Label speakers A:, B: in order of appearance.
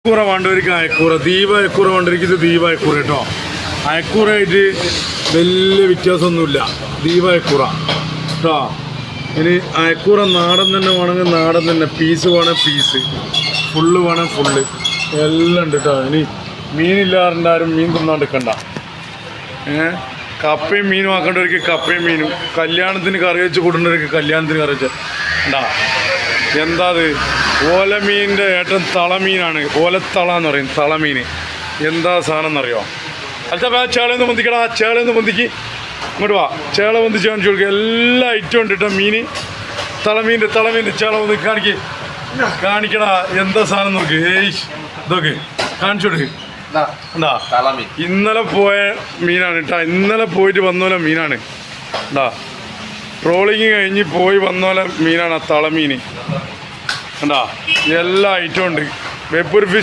A: അയക്കൂറ വേണ്ടവർക്ക് അയക്കൂറ, ദീപ അയക്കൂറ വേണ്ടവർക്ക് ഇത് ദീപ അയക്കൂറ കേട്ടോ. അയക്കൂറായിട്ട് വലിയ വ്യത്യാസമൊന്നുമില്ല, ദീപ അയക്കൂറ കേട്ടോ. ഇനി അയക്കൂറ നാടൻ തന്നെ വേണമെങ്കിൽ നാടൻ തന്നെ, പീസ് വേണേൽ പീസ്, ഫുള്ള് വേണേൽ ഫുള്ള്, എല്ലാം ഉണ്ട് കേട്ടോ. ഇനി മീനില്ലാറുണ്ടാരും മീൻ തിന്നാണ്ടിരിക്കണ്ട. കപ്പയും മീനും ആക്കേണ്ടവർക്ക് കപ്പയും മീനും, കല്യാണത്തിന് കറി വെച്ച് കൊടുക്കേണ്ടവർക്ക് കല്യാണത്തിന് കറി വെച്ച ഉണ്ടാ. എന്താ അത്, ഓലമീനിൻ്റെ ഏറ്റവും തളമീനാണ്, ഓലത്തള എന്ന് പറയും, തളമീൻ. എന്താ സാധനം എന്നറിയോ? അല്ല ചേളയൊന്ന് പൊന്തിക്കടാ, ചേളയൊന്ന് പൊന്തിക്ക്, ഇങ്ങോട്ട് വാ, ചേള പൊന്തിച്ച് കാണിച്ചു കൊടുക്കുക. എല്ലാ ഐറ്റവും ഉണ്ട് കേട്ടോ. മീൻ, തളമീൻ്റെ ചേള പൊന്തി കാണിക്കടാ. എന്താ സാധനം നോക്ക്, ഇതൊക്കെ കാണിച്ചു കൊടുക്ക്. എന്താ ഇന്നലെ പോയ മീനാണ് കേട്ടോ, ഇന്നലെ പോയിട്ട് വന്നോലെ മീനാണ് എന്താ, ട്രോളിങ് കഴിഞ്ഞ് പോയി വന്നോലെ മീനാണ് ആ തളമീൻ. എന്താ എല്ലാ ഐറ്റവും ഉണ്ട്. വേപ്പൂർ ഫിഷ്